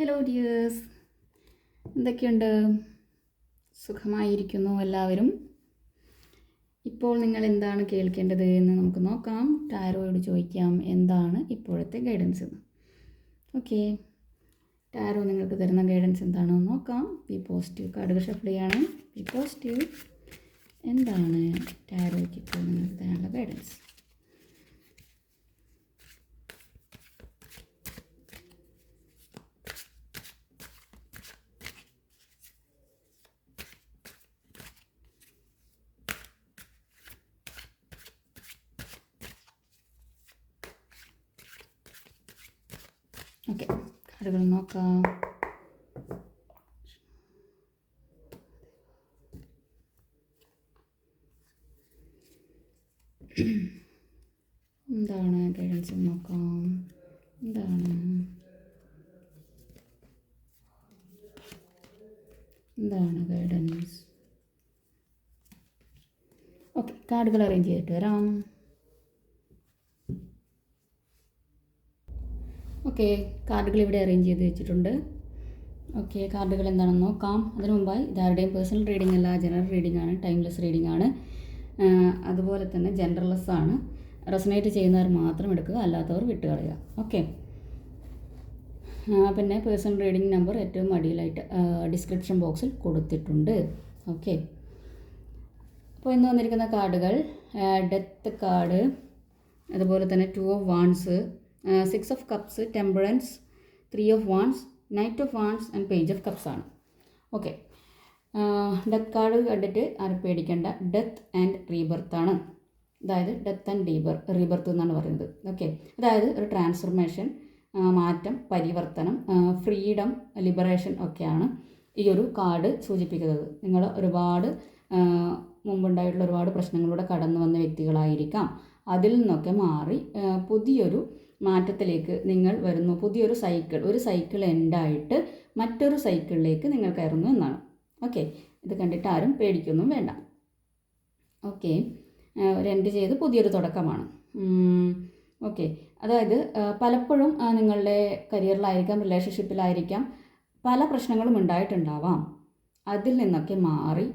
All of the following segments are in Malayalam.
ഹലോ ഡിയേഴ്സ്, എന്തൊക്കെയുണ്ട്? സുഖമായിരിക്കുന്നു എല്ലാവരും. ഇപ്പോൾ നിങ്ങൾ എന്താണ് കേൾക്കേണ്ടത് എന്ന് നമുക്ക് നോക്കാം. ടാരോയോട് ചോദിക്കാം എന്താണ് ഇപ്പോഴത്തെ ഗൈഡൻസ് എന്ന്. ഓക്കെ, ടാരോ നിങ്ങൾക്ക് തരുന്ന ഗൈഡൻസ് എന്താണെന്ന് നോക്കാം. ബി പോസിറ്റീവ് കാർഡുകൾ ഷഫിൾ ചെയ്യാണ്. ബി പോസിറ്റീവ്, എന്താണ് ടാരോയ്ക്ക് ഇപ്പോൾ നിങ്ങൾക്ക് തരാനുള്ള ഗൈഡൻസ്? ഓക്കെ, കാർഡുകൾ നോക്കാം. എന്താണ് ഗൈഡൻസ് നോക്കാം. എന്താണ് ഗൈഡൻസ്? ഓക്കെ, കാർഡുകൾ അറേഞ്ച് ചെയ്തിട്ട് വരാം. ഓക്കെ, കാർഡുകൾ ഇവിടെ അറേഞ്ച് ചെയ്ത് വെച്ചിട്ടുണ്ട്. ഓക്കെ, കാർഡുകൾ എന്താണെന്ന് നോക്കാം. അതിനു മുമ്പായി ഇതാരുടെയും പേഴ്സണൽ റീഡിംഗ് അല്ല, ജനറൽ റീഡിംഗ് ആണ്, ടൈംലെസ് റീഡിംഗ് ആണ്. അതുപോലെ തന്നെ ജെൻഡർലെസ് ആണ്. റെസനേറ്റ് ചെയ്യുന്നവർ മാത്രം എടുക്കുക, അല്ലാത്തവർ വിട്ടുകളയുക. ഓക്കെ, പിന്നെ പേഴ്സണൽ റീഡിംഗ് നമ്പർ ഏറ്റവും അടിയിലായിട്ട് ഡിസ്ക്രിപ്ഷൻ ബോക്സിൽ കൊടുത്തിട്ടുണ്ട്. ഓക്കെ, അപ്പോൾ ഇന്ന് വന്നിരിക്കുന്ന കാർഡുകൾ ഡെത്ത് കാർഡ്, അതുപോലെ തന്നെ 2 of wands, 6 of cups, temperance, 3 of wands, knight of wands and page of cups ആണ്. ഓക്കെ, ഡെത്ത് കാർഡ് കണ്ടിട്ട് ആരും പേടിക്കേണ്ട. ഡെത്ത് ആൻഡ് റീബർത്ത് ആണ്. അതായത് ഡെത്ത് ആൻഡ് റീബർത്ത് എന്നാണ് പറയുന്നത്. ഓക്കെ, അതായത് ഒരു ട്രാൻസ്ഫർമേഷൻ, മാറ്റം, പരിവർത്തനം, ഫ്രീഡം, ലിബറേഷൻ ഒക്കെയാണ് ഈ ഒരു കാർഡ് സൂചിപ്പിക്കുന്നത്. നിങ്ങൾ ഒരുപാട് മുമ്പുണ്ടായിട്ടുള്ള ഒരുപാട് പ്രശ്നങ്ങളിലൂടെ കടന്നു വന്ന വ്യക്തികളായിരിക്കാം. അതിൽ നിന്നൊക്കെ മാറി പുതിയൊരു മാറ്റത്തിലേക്ക് നിങ്ങൾ വരുന്നു. പുതിയൊരു സൈക്കിൾ, ഒരു സൈക്കിൾ എൻഡായിട്ട് മറ്റൊരു സൈക്കിളിലേക്ക് നിങ്ങൾ കയറുന്നു എന്നാണ്. ഓക്കെ, ഇത് കണ്ടിട്ട് ആരും പേടിക്കൊന്നും വേണ്ട. ഓക്കെ, ഒരു എൻഡ് ചെയ്ത് പുതിയൊരു തുടക്കമാണ്. ഓക്കെ, അതായത് പലപ്പോഴും നിങ്ങളുടെ കരിയറിലായിരിക്കാം, റിലേഷൻഷിപ്പിലായിരിക്കാം പല പ്രശ്നങ്ങളും ഉണ്ടായിട്ടുണ്ടാവാം. അതിൽ നിന്നൊക്കെ മാറി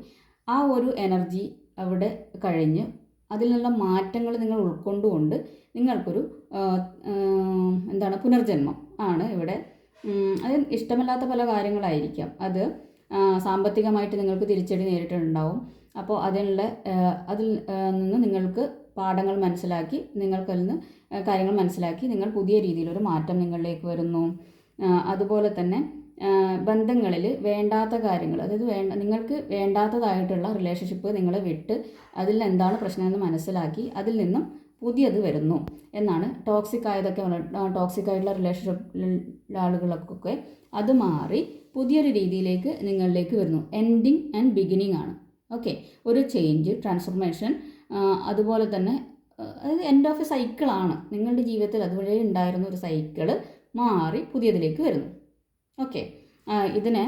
ആ ഒരു എനർജി അവിടെ കഴിഞ്ഞ് അതിൽ നിന്നുള്ള മാറ്റങ്ങൾ നിങ്ങൾ ഉൾക്കൊണ്ടുകൊണ്ട് നിങ്ങൾക്കൊരു പുനർജന്മം ആണ് ഇവിടെ. അത് ഇഷ്ടമല്ലാത്ത പല കാര്യങ്ങളായിരിക്കാം. അത് സാമ്പത്തികമായിട്ട് നിങ്ങൾക്ക് തിരിച്ചടി നേരിട്ടുണ്ടാവും. അപ്പോൾ അതിൽ നിന്ന് നിങ്ങൾക്ക് പാഠങ്ങൾ മനസ്സിലാക്കി, നിങ്ങൾക്കതിൽ നിന്ന് കാര്യങ്ങൾ മനസ്സിലാക്കി നിങ്ങൾ പുതിയ രീതിയിലൊരു മാറ്റം നിങ്ങളിലേക്ക് വരുന്നു. അതുപോലെ തന്നെ ബന്ധങ്ങളിൽ വേണ്ടാത്ത കാര്യങ്ങൾ, അതായത് നിങ്ങൾക്ക് വേണ്ടാത്തതായിട്ടുള്ള റിലേഷൻഷിപ്പ് നിങ്ങളെ വിട്ട് അതിൽ എന്താണ് പ്രശ്നമെന്ന് മനസ്സിലാക്കി അതിൽ നിന്നും പുതിയത് വരുന്നു എന്നാണ്. ടോക്സിക് ആയിട്ടുള്ള റിലേഷൻഷിപ്പിലുള്ള ആളുകൾക്കൊക്കെ അത് മാറി പുതിയൊരു രീതിയിലേക്ക് നിങ്ങളിലേക്ക് വരുന്നു. എൻഡിങ് ആൻഡ് ബിഗിനിങ് ആണ്. ഓക്കെ, ഒരു ചേഞ്ച്, ട്രാൻസ്ഫർമേഷൻ, അതുപോലെ തന്നെ അതായത് എൻഡ് ഓഫ് എ സൈക്കിളാണ്. നിങ്ങളുടെ ജീവിതത്തിൽ അതുവഴി ഉണ്ടായിരുന്ന ഒരു സൈക്കിള് മാറി പുതിയതിലേക്ക് വരുന്നു. ഓക്കെ, ഇതിനെ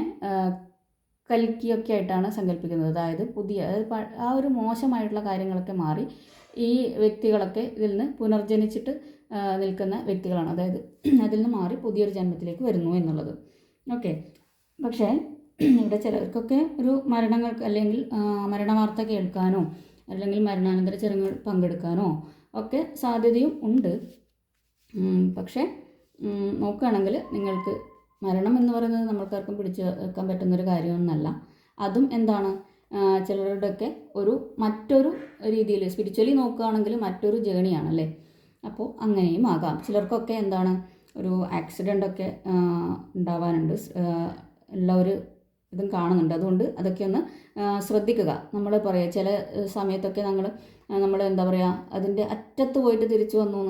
കൽക്കിയൊക്കെ ആയിട്ടാണ് സങ്കല്പിക്കുന്നത്. അതായത് ആ ഒരു മോശമായിട്ടുള്ള കാര്യങ്ങളൊക്കെ മാറി ഈ വ്യക്തികളൊക്കെ ഇതിൽ നിന്ന് പുനർജനിച്ചിട്ട് നിൽക്കുന്ന വ്യക്തികളാണ്. അതായത് അതിൽ നിന്ന് മാറി പുതിയൊരു ജന്മത്തിലേക്ക് വരുന്നു എന്നുള്ളത്. ഓക്കെ, പക്ഷേ ഇവിടെ ചിലർക്കൊക്കെ ഒരു മരണങ്ങൾക്ക് അല്ലെങ്കിൽ മരണവാർത്ത കേൾക്കാനോ അല്ലെങ്കിൽ മരണാനന്തര ചടങ്ങുകൾ പങ്കെടുക്കാനോ ഒക്കെ സാധ്യതയും ഉണ്ട്. പക്ഷേ നോക്കുകയാണെങ്കിൽ നിങ്ങൾക്ക് മരണം എന്ന് പറയുന്നത് നമ്മൾക്കാർക്കും പിടിച്ചു വെക്കാൻ പറ്റുന്നൊരു കാര്യമൊന്നുമല്ല. അതും ചിലരുടെയൊക്കെ മറ്റൊരു രീതിയിൽ സ്പിരിച്വലി നോക്കുകയാണെങ്കിൽ മറ്റൊരു ജേണിയാണല്ലേ. അപ്പോൾ അങ്ങനെയും ആകാം. ചിലർക്കൊക്കെ ഒരു ആക്സിഡൻ്റൊക്കെ ഉണ്ടാവാനുണ്ട്, ഉള്ള ഇതും കാണുന്നുണ്ട്. അതുകൊണ്ട് അതൊക്കെ ഒന്ന് ശ്രദ്ധിക്കുക. നമ്മൾ പറയുക ചില സമയത്തൊക്കെ നമ്മൾ അതിൻ്റെ അറ്റത്ത് പോയിട്ട് തിരിച്ചു വന്നു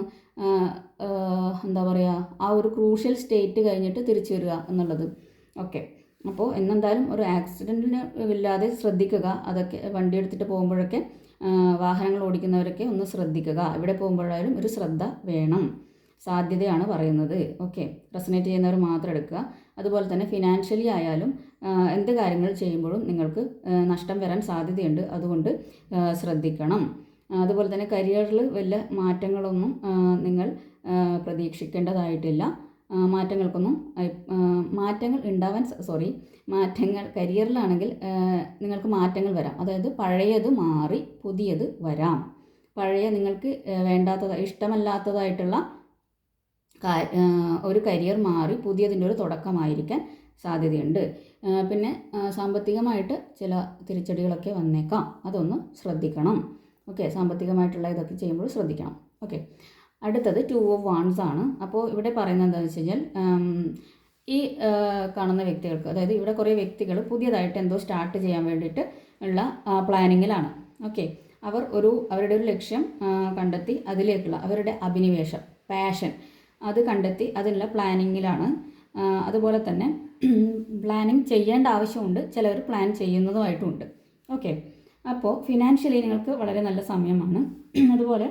ആ ഒരു ക്രൂഷ്യൽ സ്റ്റേറ്റ് കഴിഞ്ഞിട്ട് തിരിച്ചു വരിക എന്നുള്ളത്. ഓക്കെ, അപ്പോൾ എന്നെന്തായാലും ഒരു ആക്സിഡൻറ്റിന് ഇല്ലാതെ ശ്രദ്ധിക്കുക. അതൊക്കെ വണ്ടി എടുത്തിട്ട് പോകുമ്പോഴൊക്കെ വാഹനങ്ങൾ ഓടിക്കുന്നവരൊക്കെ ഒന്ന് ശ്രദ്ധിക്കുക. എവിടെ പോകുമ്പോഴായാലും ഒരു ശ്രദ്ധ വേണം. സാധ്യതയാണ് പറയുന്നത്. ഓക്കെ, റെസനേറ്റ് ചെയ്യുന്നവർ മാത്രം എടുക്കുക. അതുപോലെ തന്നെ ഫിനാൻഷ്യലി ആയാലും എന്ത് കാര്യങ്ങൾ ചെയ്യുമ്പോഴും നിങ്ങൾക്ക് നഷ്ടം വരാൻ സാധ്യതയുണ്ട്. അതുകൊണ്ട് ശ്രദ്ധിക്കണം. അതുപോലെ തന്നെ കരിയറിൽ വല്ല മാറ്റങ്ങളൊന്നും നിങ്ങൾ പ്രതീക്ഷിക്കേണ്ടതായിട്ടില്ല. മാറ്റങ്ങൾക്കൊന്നും മാറ്റങ്ങൾ ഉണ്ടാവാൻ മാറ്റങ്ങൾ കരിയറിലാണെങ്കിൽ നിങ്ങൾക്ക് മാറ്റങ്ങൾ വരാം. അതായത് പഴയത് മാറി പുതിയത് വരാം. പഴയ നിങ്ങൾക്ക് ഇഷ്ടമല്ലാത്തതായിട്ടുള്ള ഒരു കരിയർ മാറി പുതിയതിൻ്റെ ഒരു തുടക്കമായിരിക്കാൻ സാധ്യതയുണ്ട്. പിന്നെ സാമ്പത്തികമായിട്ട് ചില തിരിച്ചടികളൊക്കെ വന്നേക്കാം, അതൊന്ന് ശ്രദ്ധിക്കണം. ഓക്കെ, സാമ്പത്തികമായിട്ടുള്ള ഇതൊക്കെ ചെയ്യുമ്പോൾ ശ്രദ്ധിക്കണം. ഓക്കെ, അടുത്തത് 2 of Wands ആണ്. അപ്പോൾ ഇവിടെ പറയുന്നത് എന്താണെന്ന് വെച്ച് കഴിഞ്ഞാൽ ഈ കാണുന്ന വ്യക്തികൾക്ക്, അതായത് ഇവിടെ കുറേ വ്യക്തികൾ പുതിയതായിട്ട് എന്തോ സ്റ്റാർട്ട് ചെയ്യാൻ വേണ്ടിയിട്ട് ഉള്ള പ്ലാനിങ്ങിലാണ്. ഓക്കെ, അവരുടെ ഒരു ലക്ഷ്യം കണ്ടെത്തി അതിലേക്കുള്ള അവരുടെ അഭിനിവേശം, പാഷൻ അത് കണ്ടെത്തി അതിനുള്ള പ്ലാനിങ്ങിലാണ്. അതുപോലെ തന്നെ പ്ലാനിങ് ചെയ്യേണ്ട ആവശ്യമുണ്ട്, ചിലവർ പ്ലാൻ ചെയ്യുന്നതുമായിട്ടുമുണ്ട്. ഓക്കെ, അപ്പോൾ ഫിനാൻഷ്യലി നിങ്ങൾക്ക് വളരെ നല്ല സമയമാണ്. അതുപോലെ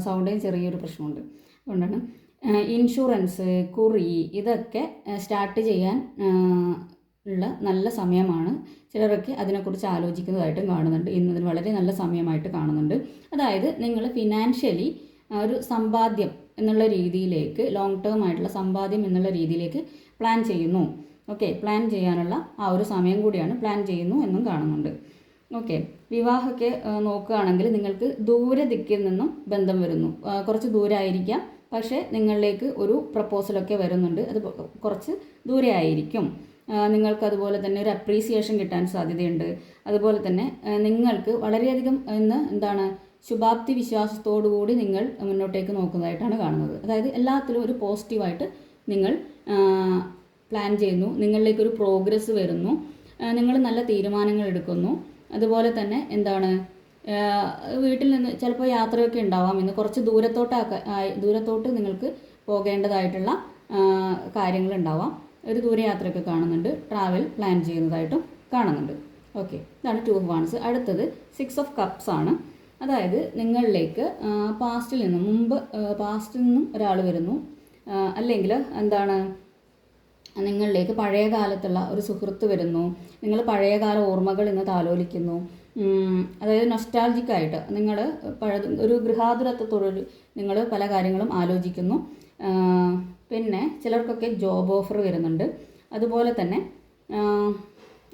സൗണ്ടിന് ചെറിയൊരു പ്രശ്നമുണ്ട്, അതുകൊണ്ടാണ്. ഇൻഷുറൻസ്, കുറി ഇതൊക്കെ സ്റ്റാർട്ട് ചെയ്യാൻ ഉള്ള നല്ല സമയമാണ്. ചിലരൊക്കെ അതിനെക്കുറിച്ച് ആലോചിക്കുന്നതായിട്ടും കാണുന്നുണ്ട്. ഇന്നതിന് വളരെ നല്ല സമയമായിട്ട് കാണുന്നുണ്ട്. അതായത് നിങ്ങൾ ഫിനാൻഷ്യലി ഒരു സമ്പാദ്യം എന്നുള്ള രീതിയിലേക്ക്, ലോങ് ടേം ആയിട്ടുള്ള സമ്പാദ്യം എന്നുള്ള രീതിയിലേക്ക് പ്ലാൻ ചെയ്യുന്നു. ഓക്കെ, പ്ലാൻ ചെയ്യാനുള്ള ആ ഒരു സമയം കൂടിയാണ് പ്ലാൻ ചെയ്യുന്നു എന്നും കാണുന്നുണ്ട്. ഓക്കെ, വിവാഹമൊക്കെ നോക്കുകയാണെങ്കിൽ നിങ്ങൾക്ക് ദൂരെ ദിക്കിൽ നിന്നും ബന്ധം വരുന്നു. കുറച്ച് ദൂരമായിരിക്കാം, പക്ഷേ നിങ്ങളിലേക്ക് ഒരു പ്രപ്പോസലൊക്കെ വരുന്നുണ്ട്. അത് കുറച്ച് ദൂരെ ആയിരിക്കും. നിങ്ങൾക്ക് അതുപോലെ തന്നെ ഒരു അപ്രീസിയേഷൻ കിട്ടാൻ സാധ്യതയുണ്ട്. അതുപോലെ തന്നെ നിങ്ങൾക്ക് വളരെയധികം ശുഭാപ്തി വിശ്വാസത്തോടു കൂടി നിങ്ങൾ മുന്നോട്ടേക്ക് നോക്കുന്നതായിട്ടാണ് കാണുന്നത്. അതായത് എല്ലാത്തിലും ഒരു പോസിറ്റീവായിട്ട് നിങ്ങൾ പ്ലാൻ ചെയ്യുന്നു. നിങ്ങളിലേക്കൊരു പ്രോഗ്രസ് വരുന്നു. നിങ്ങൾ നല്ല തീരുമാനങ്ങൾ എടുക്കുന്നു. അതുപോലെ തന്നെ വീട്ടിൽ നിന്ന് ചിലപ്പോൾ യാത്രയൊക്കെ ഉണ്ടാവാം. ഇന്ന് കുറച്ച് ദൂരത്തോട്ട് നിങ്ങൾക്ക് പോകേണ്ടതായിട്ടുള്ള കാര്യങ്ങളുണ്ടാവാം. ഒരു ദൂരയാത്രയൊക്കെ കാണുന്നുണ്ട്. ട്രാവൽ പ്ലാൻ ചെയ്യുന്നതായിട്ടും കാണുന്നുണ്ട്. ഓക്കെ, ഇതാണ് 2 of Wands. അടുത്തത് 6 of Cups ആണ്. അതായത് നിങ്ങളിലേക്ക് പാസ്റ്റിൽ നിന്നും ഒരാൾ വരുന്നു. അല്ലെങ്കിൽ നിങ്ങളിലേക്ക് പഴയ കാലത്തുള്ള ഒരു സുഹൃത്ത് വരുന്നു. നിങ്ങൾ പഴയകാല ഓർമ്മകൾ ഇന്ന് താലോലിക്കുന്നു. അതായത് നൊസ്റ്റാൾജിക്കായിട്ട് നിങ്ങൾ ഒരു ഗൃഹാതുരത്വത്തോടൊരു നിങ്ങൾ പല കാര്യങ്ങളും ആലോചിക്കുന്നു. പിന്നെ ചിലർക്കൊക്കെ ജോബ് ഓഫർ വരുന്നുണ്ട്. അതുപോലെ തന്നെ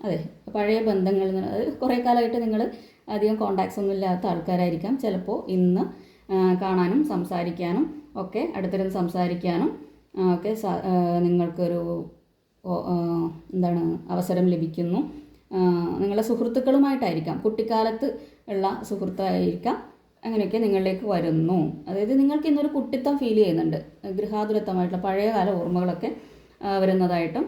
അതെ, പഴയ ബന്ധങ്ങളിൽ നിന്ന്, അത് കുറേ കാലമായിട്ട് നിങ്ങൾ അധികം കോണ്ടാക്ട്സ് ഒന്നും ഇല്ലാത്ത ആൾക്കാരായിരിക്കാം. ചിലപ്പോൾ ഇന്ന് കാണാനും സംസാരിക്കാനും ഒക്കെ, അടുത്തിരുന്ന് സംസാരിക്കാനും ഒക്കെ നിങ്ങൾക്കൊരു അവസരം ലഭിക്കുന്നു. നിങ്ങളുടെ സുഹൃത്തുക്കളുമായിട്ടായിരിക്കാം, കുട്ടിക്കാലത്ത് ഉള്ള സുഹൃത്തായിരിക്കാം. അങ്ങനെയൊക്കെ നിങ്ങളിലേക്ക് വരുന്നു. അതായത് നിങ്ങൾക്ക് ഇന്നൊരു കുട്ടിത്തം ഫീൽ ചെയ്യുന്നുണ്ട്. ഗൃഹാതുരത്വമായിട്ടുള്ള പഴയകാല ഓർമ്മകളൊക്കെ വരുന്നതായിട്ടും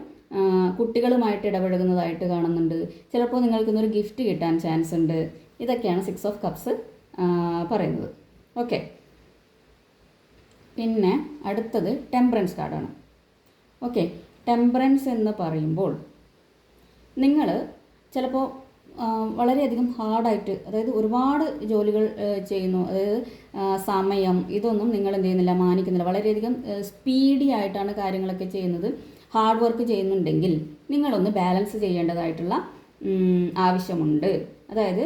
കുട്ടികളുമായിട്ട് ഇടപഴകുന്നതായിട്ട് കാണുന്നുണ്ട്. ചിലപ്പോൾ നിങ്ങൾക്ക് ഇന്നൊരു ഗിഫ്റ്റ് കിട്ടാൻ ചാൻസ് ഉണ്ട്. ഇതൊക്കെയാണ് 6 of Cups പറയുന്നത്. ഓക്കെ, പിന്നെ അടുത്തത് ടെമ്പറൻസ് കാർഡാണ്. ഓക്കെ, ടെമ്പറൻസ് എന്ന് പറയുമ്പോൾ നിങ്ങൾ ചിലപ്പോൾ വളരെയധികം ഹാർഡായിട്ട്, അതായത് ഒരുപാട് ജോലികൾ ചെയ്യുന്നു. അതായത് സമയം ഇതൊന്നും നിങ്ങൾ എന്ത് ചെയ്യുന്നില്ല, മാനിക്കുന്നില്ല. വളരെയധികം സ്പീഡി ആയിട്ടാണ് കാര്യങ്ങളൊക്കെ ചെയ്യുന്നത്. ഹാർഡ് വർക്ക് ചെയ്യുന്നുണ്ടെങ്കിൽ നിങ്ങളൊന്ന് ബാലൻസ് ചെയ്യേണ്ടതായിട്ടുള്ള ആവശ്യമുണ്ട്. അതായത്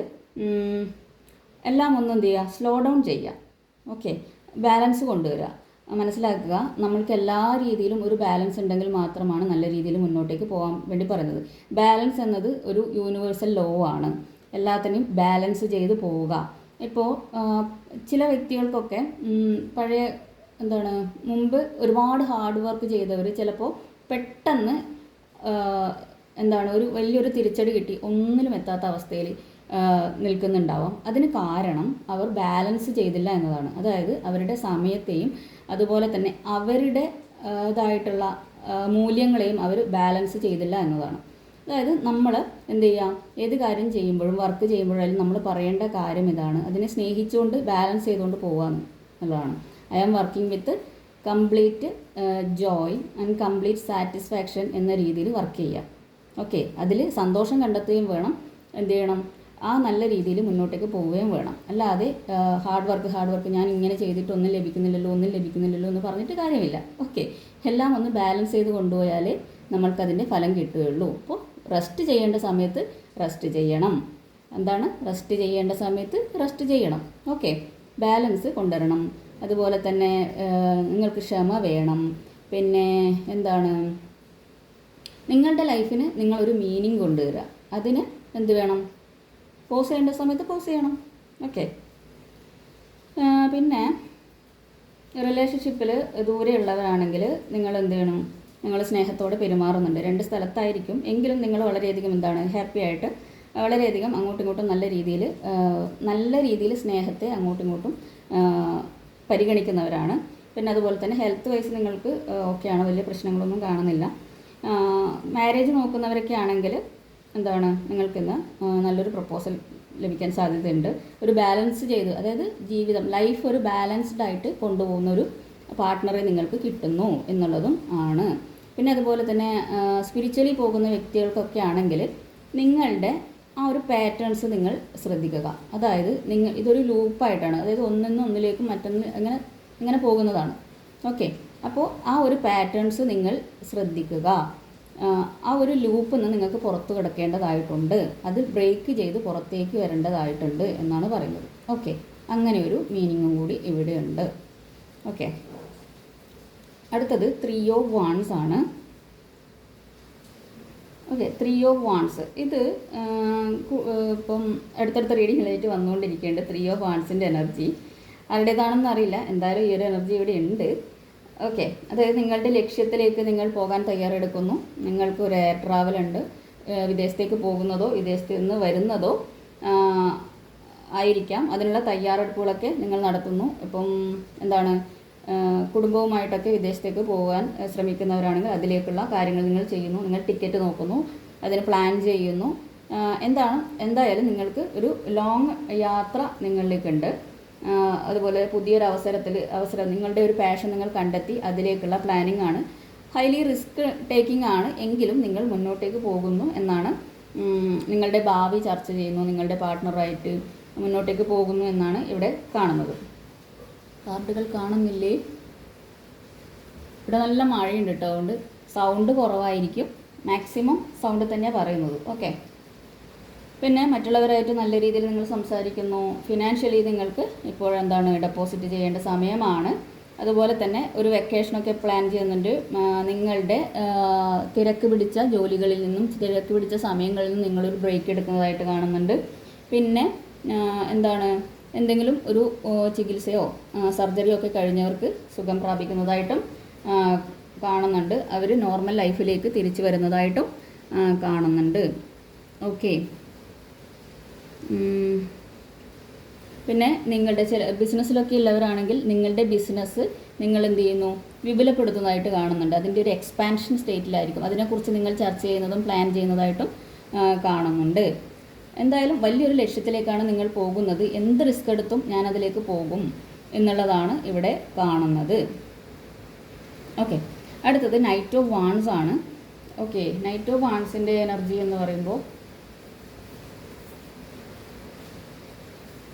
എല്ലാം ഒന്ന് എന്ത് ചെയ്യുക, സ്ലോ ഡൗൺ ചെയ്യുക. ഓക്കെ, ബാലൻസ് കൊണ്ടുവരിക. മനസ്സിലാക്കുക, നമ്മൾക്ക് എല്ലാ രീതിയിലും ഒരു ബാലൻസ് ഉണ്ടെങ്കിൽ മാത്രമാണ് നല്ല രീതിയിൽ മുന്നോട്ടേക്ക് പോകാൻ വേണ്ടി പറയുന്നത്. ബാലൻസ് എന്നത് ഒരു യൂണിവേഴ്സൽ ലോ ആണ്. എല്ലാത്തിനെയും ബാലൻസ് ചെയ്ത് പോവുക. ഇപ്പോൾ ചില വ്യക്തികൾക്കൊക്കെ പഴയ മുമ്പ് ഒരുപാട് ഹാർഡ് വർക്ക് ചെയ്തവർ ചിലപ്പോൾ പെട്ടെന്ന് ഒരു വലിയൊരു തിരിച്ചടി കിട്ടി ഒന്നിലും എത്താത്ത അവസ്ഥയിൽ നിൽക്കുന്നുണ്ടാവാം. അതിന് കാരണം അവർ ബാലൻസ് ചെയ്തില്ല എന്നതാണ്. അതായത് അവരുടെ സമയത്തെയും അതുപോലെ തന്നെ അവരുടെ ഇതായിട്ടുള്ള മൂല്യങ്ങളെയും അവർ ബാലൻസ് ചെയ്തില്ല എന്നതാണ്. അതായത് നമ്മൾ എന്ത് ചെയ്യാം, ഏത് കാര്യം ചെയ്യുമ്പോഴും വർക്ക് ചെയ്യുമ്പോഴായാലും നമ്മൾ പറയേണ്ട കാര്യം ഇതാണ്, അതിനെ സ്നേഹിച്ചുകൊണ്ട് ബാലൻസ് ചെയ്തുകൊണ്ട് പോകുക എന്നുള്ളതാണ്. I am working with complete joy and complete satisfaction എന്ന രീതിയിൽ വർക്ക് ചെയ്യാം. ഓക്കെ, അതിൽ സന്തോഷം കണ്ടെത്തുകയും വേണം. എന്ത് ചെയ്യണം, ആ നല്ല രീതിയിൽ മുന്നോട്ടേക്ക് പോവുകയും വേണം. അല്ലാതെ ഹാർഡ് വർക്ക് ഞാൻ ഇങ്ങനെ ചെയ്തിട്ട് ഒന്നും ലഭിക്കുന്നില്ലല്ലോ എന്ന് പറഞ്ഞിട്ട് കാര്യമില്ല. ഓക്കെ, എല്ലാം ഒന്ന് ബാലൻസ് ചെയ്ത് കൊണ്ടുപോയാലേ നമ്മൾക്കതിൻ്റെ ഫലം കിട്ടുകയുള്ളൂ. അപ്പോൾ റെസ്റ്റ് ചെയ്യേണ്ട സമയത്ത് റെസ്റ്റ് ചെയ്യണം. റെസ്റ്റ് ചെയ്യേണ്ട സമയത്ത് റെസ്റ്റ് ചെയ്യണം. ഓക്കെ, ബാലൻസ് കൊണ്ടുവരണം. അതുപോലെ തന്നെ നിങ്ങൾക്ക് ക്ഷമ വേണം. പിന്നെ എന്താണ്, നിങ്ങളുടെ ലൈഫിന് നിങ്ങളൊരു മീനിങ് കൊണ്ടുവരിക. അതിന് എന്ത് വേണം? പോസ് ചെയ്യേണ്ട സമയത്ത് പോസ് ചെയ്യണം. ഓക്കെ. പിന്നെ റിലേഷൻഷിപ്പിൽ ദൂരെയുള്ളവരാണെങ്കിൽ നിങ്ങൾ എന്ത് ചെയ്യണം? നിങ്ങൾ സ്നേഹത്തോടെ പെരുമാറുന്നുണ്ട്. 2 സ്ഥലത്തായിരിക്കും എങ്കിലും നിങ്ങൾ വളരെയധികം എന്താണ് ഹാപ്പി ആയിട്ട് വളരെയധികം അങ്ങോട്ടും ഇങ്ങോട്ടും നല്ല രീതിയിൽ സ്നേഹത്തെ അങ്ങോട്ടും ഇങ്ങോട്ടും പരിഗണിക്കുന്നവരാണ്. പിന്നെ അതുപോലെ തന്നെ ഹെൽത്ത് വൈസ് നിങ്ങൾക്ക് ഓക്കെയാണ്, വലിയ പ്രശ്നങ്ങളൊന്നും കാണുന്നില്ല. മാരേജ് നോക്കുന്നവരൊക്കെ ആണെങ്കിൽ എന്താണ്, നിങ്ങൾക്കിന്ന് നല്ലൊരു പ്രപ്പോസൽ ലഭിക്കാൻ സാധ്യതയുണ്ട്. ഒരു ബാലൻസ് ചെയ്ത്, അതായത് ജീവിതം ലൈഫ് ഒരു ബാലൻസ്ഡ് ആയിട്ട് കൊണ്ടുപോകുന്ന ഒരു പാർട്ട്ണറെ നിങ്ങൾക്ക് കിട്ടുന്നു എന്നുള്ളതും ആണ്. പിന്നെ അതുപോലെ തന്നെ സ്പിരിച്വലി പോകുന്ന വ്യക്തികൾക്കൊക്കെ ആണെങ്കിൽ നിങ്ങളുടെ ആ ഒരു പാറ്റേൺസ് നിങ്ങൾ ശ്രദ്ധിക്കുക. അതായത് ഇതൊരു ലൂപ്പായിട്ടാണ്, അതായത് ഒന്നിലേക്കും മറ്റൊന്ന് ഇങ്ങനെ പോകുന്നതാണ്. ഓക്കെ. അപ്പോൾ ആ ഒരു പാറ്റേൺസ് നിങ്ങൾ ശ്രദ്ധിക്കുക. ആ ഒരു ലൂപ്പിൽ നിന്ന് നിങ്ങൾക്ക് പുറത്ത് കിടക്കേണ്ടതായിട്ടുണ്ട്, അത് ബ്രേക്ക് ചെയ്ത് പുറത്തേക്ക് വരേണ്ടതായിട്ടുണ്ട് എന്നാണ് പറയുന്നത്. ഓക്കെ. അങ്ങനെ ഒരു മീനിങ്ങും കൂടി ഇവിടെയുണ്ട്. ഓക്കെ. അടുത്തത് 3 of Wands ആണ്. ഓക്കെ. 3 of Wands ഇത് ഇപ്പം അടുത്തടുത്ത റീഡിങ്ങിലായിട്ട് വന്നുകൊണ്ടിരിക്കേണ്ട 3 of Wandsൻ്റെ എനർജി ആരുടേതാണെന്ന് അറിയില്ല, എന്തായാലും ഈ ഒരു എനർജി ഇവിടെ ഉണ്ട്. ഓക്കെ. അതായത് നിങ്ങളുടെ ലക്ഷ്യത്തിലേക്ക് നിങ്ങൾ പോകാൻ തയ്യാറെടുക്കുന്നു. നിങ്ങൾക്ക് ഒരു എയർ ട്രാവൽ ഉണ്ട്. വിദേശത്തേക്ക് പോകുന്നതോ വിദേശത്ത് നിന്ന് വരുന്നതോ ആയിരിക്കാം. അതിനുള്ള തയ്യാറെടുപ്പുകളൊക്കെ നിങ്ങൾ നടത്തുന്നു. ഇപ്പം എന്താണ്, കുടുംബവുമായിട്ടൊക്കെ വിദേശത്തേക്ക് പോകാൻ ശ്രമിക്കുന്നവരാണെങ്കിൽ അതിലേക്കുള്ള കാര്യങ്ങൾ നിങ്ങൾ ചെയ്യുന്നു. നിങ്ങൾ ടിക്കറ്റ് നോക്കുന്നു, അതിന് പ്ലാൻ ചെയ്യുന്നു. എന്തായാലും നിങ്ങൾക്ക് ഒരു ലോങ് യാത്ര നിങ്ങളിലേക്കുണ്ട്. അതുപോലെ പുതിയൊരു അവസരം നിങ്ങളുടെ ഒരു പാഷൻ നിങ്ങൾ കണ്ടെത്തി അതിലേക്കുള്ള പ്ലാനിങ് ആണ്. ഹൈലി റിസ്ക് ടേക്കിംഗ് ആണ്, എങ്കിലും നിങ്ങൾ മുന്നോട്ടേക്ക് പോകുന്നു എന്നാണ്. നിങ്ങളുടെ ഭാവി ചർച്ച ചെയ്യുന്നു, നിങ്ങളുടെ പാർട്ട്ണറായിട്ട് മുന്നോട്ടേക്ക് പോകുന്നു എന്നാണ് ഇവിടെ കാണുന്നത്. കാർഡുകൾ കാണുന്നില്ലേ? ഇവിടെ നല്ല മഴയുണ്ട് കേട്ടോ, അതുകൊണ്ട് സൗണ്ട് കുറവായിരിക്കും. മാക്സിമം സൗണ്ട് തന്നെയാണ് പറയുന്നത്. ഓക്കെ. പിന്നെ മറ്റുള്ളവരായിട്ട് നല്ല രീതിയിൽ നിങ്ങൾ സംസാരിക്കുന്നു. ഫിനാൻഷ്യലി നിങ്ങൾക്ക് ഇപ്പോഴെന്താണ് ഡെപ്പോസിറ്റ് ചെയ്യേണ്ട സമയമാണ്. അതുപോലെ തന്നെ ഒരു വെക്കേഷനൊക്കെ പ്ലാൻ ചെയ്യുന്നുണ്ട്. നിങ്ങളുടെ തിരക്ക് പിടിച്ച ജോലികളിൽ നിന്നും തിരക്ക് പിടിച്ച സമയങ്ങളിൽ നിന്നും നിങ്ങളൊരു ബ്രേക്ക് എടുക്കുന്നതായിട്ട് കാണുന്നുണ്ട്. പിന്നെ എന്താണ്, എന്തെങ്കിലും ഒരു ചികിത്സയോ സർജറിയോ ഒക്കെ കഴിഞ്ഞവർക്ക് സുഖം പ്രാപിക്കുന്നതായിട്ടും കാണുന്നുണ്ട്. അവർ നോർമൽ ലൈഫിലേക്ക് തിരിച്ചു വരുന്നതായിട്ടും കാണുന്നുണ്ട്. ഓക്കെ. പിന്നെ നിങ്ങളുടെ ബിസിനസ്സിലൊക്കെ ഉള്ളവരാണെങ്കിൽ നിങ്ങളുടെ ബിസിനസ് നിങ്ങൾ എന്ത് ചെയ്യുന്നു, വിപുലപ്പെടുത്തുന്നതായിട്ട് കാണുന്നുണ്ട്. അതിൻ്റെ ഒരു എക്സ്പാൻഷൻ സ്റ്റേറ്റിലായിരിക്കും. അതിനെക്കുറിച്ച് നിങ്ങൾ ചർച്ച ചെയ്യുന്നതും പ്ലാൻ ചെയ്യുന്നതായിട്ടും കാണുന്നുണ്ട്. എന്തായാലും വലിയൊരു ലക്ഷ്യത്തിലേക്കാണ് നിങ്ങൾ പോകുന്നത്. എന്ത് റിസ്ക് എടുത്തും ഞാനതിലേക്ക് പോകും എന്നുള്ളതാണ് ഇവിടെ കാണുന്നത്. ഓക്കെ. അടുത്തത് നൈറ്റ് ഓഫ് വാൺസ് ആണ്. ഓക്കെ. നൈറ്റ് ഓഫ് വാൺസിൻ്റെ എനർജി എന്ന് പറയുമ്പോൾ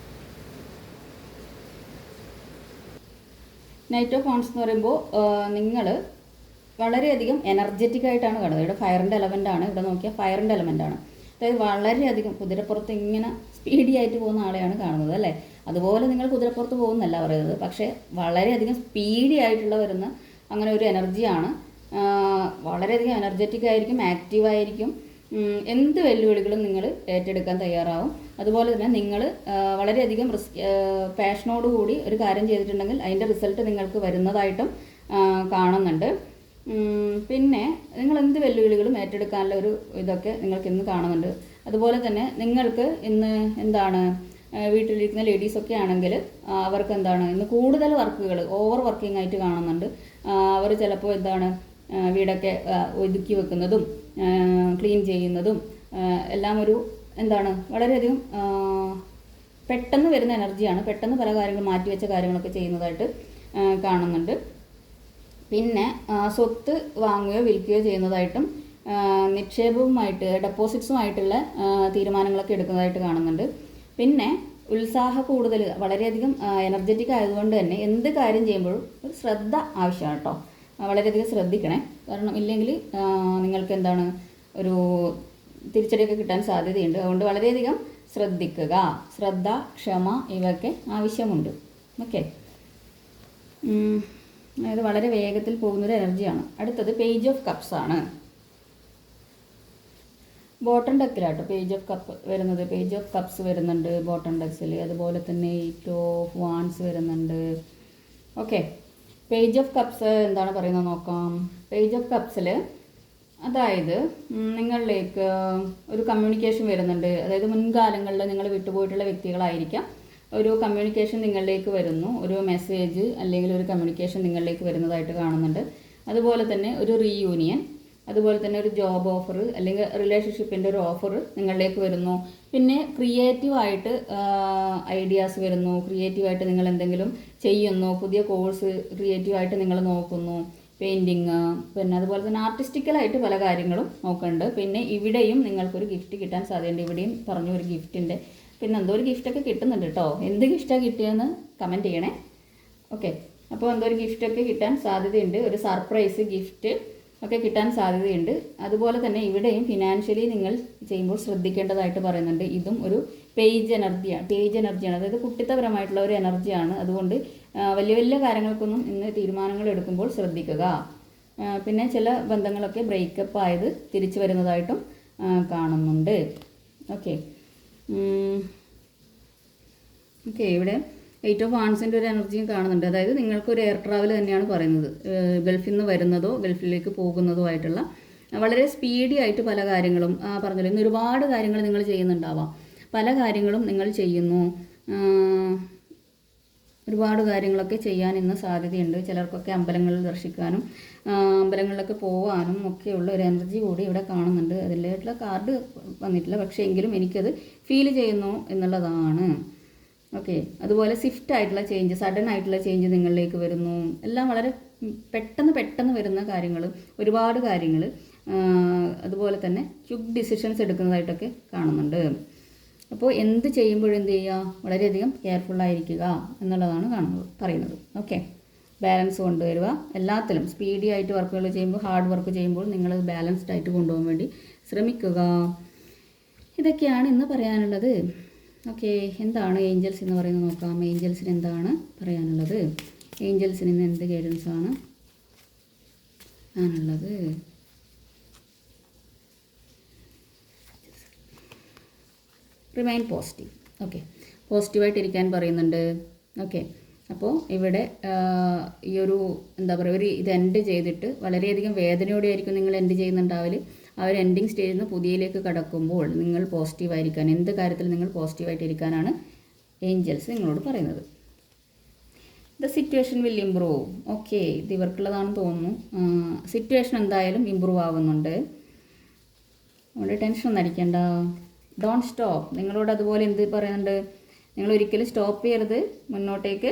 നൈറ്റ് ഓഫ് വാൺസ് എന്ന് പറയുമ്പോൾ നിങ്ങൾ വളരെയധികം എനർജറ്റിക് ആയിട്ടാണ് കാണുന്നത്. ഇവിടെ ഫയറിൻ്റെ എലമെൻ്റാണ്. ഇവിടെ നോക്കിയാൽ ഫയറിൻ്റെ എലമെൻ്റാണ്. അതായത് വളരെയധികം കുതിരപ്പുറത്ത് ഇങ്ങനെ സ്പീഡി ആയിട്ട് പോകുന്ന ആളെയാണ് കാണുന്നത്, അല്ലേ? അതുപോലെ നിങ്ങൾ കുതിരപ്പുറത്ത് പോകുന്നല്ല പറയുന്നത്, പക്ഷേ വളരെയധികം സ്പീഡി ആയിട്ടുള്ള വരുന്ന അങ്ങനെ ഒരു എനർജിയാണ്. വളരെയധികം എനർജറ്റിക് ആയിരിക്കും, ആക്റ്റീവായിരിക്കും. എന്ത് വെല്ലുവിളികളും നിങ്ങൾ ഏറ്റെടുക്കാൻ തയ്യാറാവും. അതുപോലെ തന്നെ നിങ്ങൾ വളരെയധികം പാഷനോടുകൂടി ഒരു കാര്യം ചെയ്തിട്ടുണ്ടെങ്കിൽ അതിൻ്റെ റിസൾട്ട് നിങ്ങൾക്ക് വരുന്നതായിട്ടും കാണുന്നുണ്ട്. പിന്നെ നിങ്ങൾ എന്ത് വെല്ലുവിളികളും ഏറ്റെടുക്കാനുള്ള ഒരു ഇതൊക്കെ നിങ്ങൾക്ക് ഇന്ന് കാണുന്നുണ്ട്. അതുപോലെ തന്നെ നിങ്ങൾക്ക് ഇന്ന് എന്താണ്, വീട്ടിലിരിക്കുന്ന ലേഡീസൊക്കെ ആണെങ്കിൽ അവർക്ക് എന്താണ് ഇന്ന് കൂടുതൽ വർക്കുകൾ ഓവർ വർക്കിംഗ് ആയിട്ട് കാണുന്നുണ്ട്. അവർ ചിലപ്പോൾ എന്താണ് വീടൊക്കെ ഒതുക്കി വെക്കുന്നതും ക്ലീൻ ചെയ്യുന്നതും എല്ലാം ഒരു എന്താണ് വളരെയധികം പെട്ടെന്ന് വരുന്ന എനർജിയാണ്. പെട്ടെന്ന് പല കാര്യങ്ങൾ മാറ്റിവെച്ച കാര്യങ്ങളൊക്കെ ചെയ്യുന്നതായിട്ട് കാണുന്നുണ്ട്. പിന്നെ സ്വത്ത് വാങ്ങുകയോ വിൽക്കുകയോ ചെയ്യുന്നതായിട്ടും നിക്ഷേപവുമായിട്ട് ഡെപ്പോസിറ്റ്സുമായിട്ടുള്ള തീരുമാനങ്ങളൊക്കെ എടുക്കുന്നതായിട്ട് കാണുന്നുണ്ട്. പിന്നെ കൂടുതൽ വളരെയധികം എനർജറ്റിക് ആയതുകൊണ്ട് തന്നെ എന്ത് കാര്യം ചെയ്യുമ്പോഴും ഒരു ശ്രദ്ധ ആവശ്യമാണ് കേട്ടോ. വളരെയധികം ശ്രദ്ധിക്കണേ. കാരണം ഇല്ലെങ്കിൽ നിങ്ങൾക്ക് എന്താണ് ഒരു തിരിച്ചടിയൊക്കെ കിട്ടാൻ സാധ്യതയുണ്ട്. അതുകൊണ്ട് വളരെയധികം ശ്രദ്ധിക്കുക. ശ്രദ്ധ, ക്ഷമ ഇവയൊക്കെ ആവശ്യമുണ്ട്. ഓക്കെ. അതായത് വളരെ വേഗത്തിൽ പോകുന്നൊരു എനർജിയാണ്. അടുത്തത് പേജ് ഓഫ് കപ്സ് ആണ്. ബോട്ടം ഡെക്കിലാട്ടോ പേജ് ഓഫ് കപ്പ് വരുന്നത്. പേജ് ഓഫ് കപ്സ് വരുന്നുണ്ട് ബോട്ടം ഡെക്സിൽ. അതുപോലെ തന്നെ 8 ഓഫ് വാൻസ് വരുന്നുണ്ട്. ഓക്കെ, പേജ് ഓഫ് കപ്സ് എന്താണ് പറയുന്നത് നോക്കാം. പേജ് ഓഫ് കപ്സിൽ അതായത് നിങ്ങളിലേക്ക് ഒരു കമ്മ്യൂണിക്കേഷൻ വരുന്നുണ്ട്. അതായത് മുൻകാലങ്ങളിൽ നിങ്ങൾ വിട്ടുപോയിട്ടുള്ള വ്യക്തികളായിരിക്കാം. ഒരു കമ്മ്യൂണിക്കേഷൻ നിങ്ങളിലേക്ക് വരുന്നു, ഒരു മെസ്സേജ് അല്ലെങ്കിൽ ഒരു കമ്മ്യൂണിക്കേഷൻ നിങ്ങളിലേക്ക് വരുന്നതായിട്ട് കാണുന്നുണ്ട്. അതുപോലെ തന്നെ ഒരു റീയൂണിയൻ, അതുപോലെ തന്നെ ഒരു ജോബ് ഓഫർ അല്ലെങ്കിൽ റിലേഷൻഷിപ്പിൻ്റെ ഒരു ഓഫർ നിങ്ങളിലേക്ക് വരുന്നു. പിന്നെ ക്രിയേറ്റീവായിട്ട് ഐഡിയാസ് വരുന്നു. ക്രിയേറ്റീവായിട്ട് നിങ്ങൾ എന്തെങ്കിലും ചെയ്യുന്നു, പുതിയ കോഴ്സ് ക്രിയേറ്റീവായിട്ട് നിങ്ങൾ നോക്കുന്നു, പെയിൻറ്റിങ്, പിന്നെ അതുപോലെ തന്നെ ആർട്ടിസ്റ്റിക്കലായിട്ട് പല കാര്യങ്ങളും നോക്കുന്നുണ്ട്. പിന്നെ ഇവിടെയും നിങ്ങൾക്കൊരു ഗിഫ്റ്റ് കിട്ടാൻ സാധ്യതയുണ്ട്. ഇവിടെയും പറഞ്ഞു ഒരു ഗിഫ്റ്റിൻ്റെ, പിന്നെ എന്തോ ഒരു ഗിഫ്റ്റൊക്കെ കിട്ടുന്നുണ്ട് കേട്ടോ. എന്ത് ഗിഫ്റ്റാണ് കിട്ടിയതെന്ന് കമൻറ്റ് ചെയ്യണേ. ഓക്കെ, അപ്പോൾ എന്തോ ഒരു ഗിഫ്റ്റൊക്കെ കിട്ടാൻ സാധ്യതയുണ്ട്. ഒരു സർപ്രൈസ് ഗിഫ്റ്റ് ഒക്കെ കിട്ടാൻ സാധ്യതയുണ്ട്. അതുപോലെ തന്നെ ഇവിടെയും ഫിനാൻഷ്യലി നിങ്ങൾ ചെയ്യുമ്പോൾ ശ്രദ്ധിക്കേണ്ടതായിട്ട് പറയുന്നുണ്ട്. ഇതും ഒരു പേജ് എനർജിയാണ്. അതായത് കുട്ടിത്തപരമായിട്ടുള്ള ഒരു എനർജിയാണ്. അതുകൊണ്ട് വലിയ വലിയ കാര്യങ്ങൾക്കൊന്നും ഇന്ന് തീരുമാനങ്ങൾ എടുക്കുമ്പോൾ ശ്രദ്ധിക്കുക. പിന്നെ ചില ബന്ധങ്ങളൊക്കെ ബ്രേക്കപ്പ് ആയത് തിരിച്ചു വരുന്നതായിട്ടും കാണുന്നുണ്ട്. ഓക്കെ, ഇവിടെ 8 ഓഫ് വാൻസിൻ്റെ ഒരു എനർജിയും കാണുന്നുണ്ട്. അതായത് നിങ്ങൾക്കൊരു എയർ ട്രാവൽ തന്നെയാണ് പറയുന്നത്. ഗൾഫിൽ നിന്ന് വരുന്നതോ ഗൾഫിലേക്ക് പോകുന്നതോ ആയിട്ടുള്ള വളരെ സ്പീഡി ആയിട്ട് പല കാര്യങ്ങളും പറഞ്ഞല്ലോ. ഇന്ന് ഒരുപാട് കാര്യങ്ങൾ നിങ്ങൾ ചെയ്യുന്നുണ്ടാവാം. പല കാര്യങ്ങളും നിങ്ങൾ ചെയ്യുന്നു. ഒരുപാട് കാര്യങ്ങളൊക്കെ ചെയ്യാൻ ഇന്ന് സാധ്യതയുണ്ട്. ചിലർക്കൊക്കെ അമ്പലങ്ങളിൽ ദർശിക്കാനും അമ്പലങ്ങളിലൊക്കെ പോകാനും ഒക്കെയുള്ള ഒരു എനർജി കൂടി ഇവിടെ കാണുന്നുണ്ട്. അതിലായിട്ടുള്ള കാർഡ് വന്നിട്ടില്ല, പക്ഷേ എങ്കിലും എനിക്കത് ഫീൽ ചെയ്യുന്നു എന്നുള്ളതാണ്. ഓക്കെ, അതുപോലെ സ്വിഫ്റ്റ് ആയിട്ടുള്ള ചേഞ്ച്, സഡൻ ആയിട്ടുള്ള ചേഞ്ച് നിങ്ങളിലേക്ക് വരുന്നു. എല്ലാം വളരെ പെട്ടെന്ന് വരുന്ന കാര്യങ്ങൾ, ഒരുപാട് കാര്യങ്ങൾ. അതുപോലെ തന്നെ ക്വിക്ക് ഡിസിഷൻസ് എടുക്കുന്നതായിട്ടൊക്കെ കാണുന്നുണ്ട്. അപ്പോൾ എന്ത് ചെയ്യുമ്പോഴും എന്ത് ചെയ്യുക, വളരെയധികം കെയർഫുള്ളായിരിക്കുക എന്നുള്ളതാണ് പറയുന്നത്. ഓക്കെ, ബാലൻസ് കൊണ്ടുവരിക. എല്ലാത്തിലും സ്പീഡി ആയിട്ട് വർക്കുകൾ ചെയ്യുമ്പോൾ, ഹാർഡ് വർക്ക് ചെയ്യുമ്പോൾ നിങ്ങൾ ബാലൻസ്ഡ് ആയിട്ട് കൊണ്ടുപോകാൻ വേണ്ടി ശ്രമിക്കുക. ഇതൊക്കെയാണ് ഇന്ന് പറയാനുള്ളത്. ഓക്കെ, എന്താണ് ഏഞ്ചൽസ് എന്ന് പറയുന്നത് നോക്കാം. ഏഞ്ചൽസിന് എന്താണ് പറയാനുള്ളത്? ഏഞ്ചൽസിന് ഇന്ന് എന്ത് ഗൈഡൻസ് ആണ് ആണുള്ളത്? Remain positive. ഓക്കെ, പോസിറ്റീവായിട്ടിരിക്കാൻ പറയുന്നുണ്ട്. ഓക്കെ, അപ്പോൾ ഇവിടെ ഈ ഒരു എന്താ പറയുക, ഇത് എൻഡ് ചെയ്തിട്ട് വളരെയധികം വേദനയോടെ ആയിരിക്കും നിങ്ങൾ എൻഡ് ചെയ്യുന്നുണ്ടാവില്ല. ആ ഒരു എൻഡിങ് സ്റ്റേജിൽ നിന്ന് പുതിയയിലേക്ക് കടക്കുമ്പോൾ നിങ്ങൾ പോസിറ്റീവായിരിക്കാൻ, എന്ത് കാര്യത്തിൽ നിങ്ങൾ പോസിറ്റീവായിട്ടിരിക്കാനാണ് ഏഞ്ചൽസ് നിങ്ങളോട് പറയുന്നത്. The situation will improve. Okay, ഇത് ഇവർക്കുള്ളതാണെന്ന് തോന്നുന്നു. സിറ്റുവേഷൻ എന്തായാലും ഇമ്പ്രൂവ് ആവുന്നുണ്ട്. അതുകൊണ്ട് ടെൻഷൻ ഒന്നും അടിക്കണ്ട. Don't stop. നിങ്ങളോട് അതുപോലെ എന്ത് പറയുന്നുണ്ട്, നിങ്ങൾ ഒരിക്കലും സ്റ്റോപ്പ് ചെയ്യരുത്, മുന്നോട്ടേക്ക്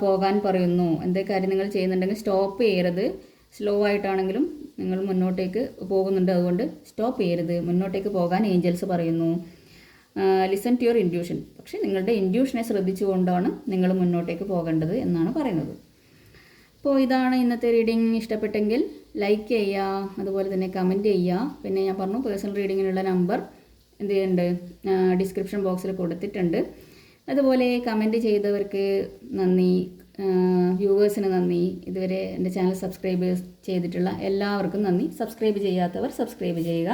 പോകാൻ പറയുന്നു. എന്ത് കാര്യം നിങ്ങൾ ചെയ്യുന്നുണ്ടെങ്കിൽ സ്റ്റോപ്പ് ചെയ്യരുത്. സ്ലോ ആയിട്ടാണെങ്കിലും നിങ്ങൾ മുന്നോട്ടേക്ക് പോകുന്നുണ്ട്, അതുകൊണ്ട് സ്റ്റോപ്പ് ചെയ്യരുത്, മുന്നോട്ടേക്ക് പോകാൻ ഏഞ്ചൽസ് പറയുന്നു. Listen to your intuition. പക്ഷേ നിങ്ങളുടെ ഇൻഡ്യൂഷനെ ശ്രദ്ധിച്ചുകൊണ്ടാണ് നിങ്ങൾ മുന്നോട്ടേക്ക് പോകേണ്ടത് എന്നാണ് പറയുന്നത്. അപ്പോൾ ഇതാണ് ഇന്നത്തെ റീഡിംഗ്. ഇഷ്ടപ്പെട്ടെങ്കിൽ ലൈക്ക് ചെയ്യുക, അതുപോലെ തന്നെ കമൻറ്റ് ചെയ്യുക. പിന്നെ ഞാൻ പറഞ്ഞു പേഴ്സണൽ റീഡിങ്ങിനുള്ള നമ്പർ എന്ത് ചെയ്യുന്നുണ്ട്, ഡിസ്ക്രിപ്ഷൻ ബോക്സിൽ കൊടുത്തിട്ടുണ്ട്. അതുപോലെ കമൻറ്റ് ചെയ്തവർക്ക് നന്ദി, വ്യൂവേഴ്സിന് നന്ദി. ഇതുവരെ എൻ്റെ ചാനൽ സബ്സ്ക്രൈബ് ചെയ്തിട്ടുള്ള എല്ലാവർക്കും നന്ദി. സബ്സ്ക്രൈബ് ചെയ്യാത്തവർ സബ്സ്ക്രൈബ് ചെയ്യുക.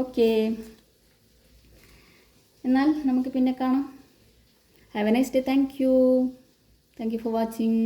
ഓക്കെ, എന്നാൽ നമുക്ക് പിന്നെ കാണാം. Have A nice day. Thank you for watching.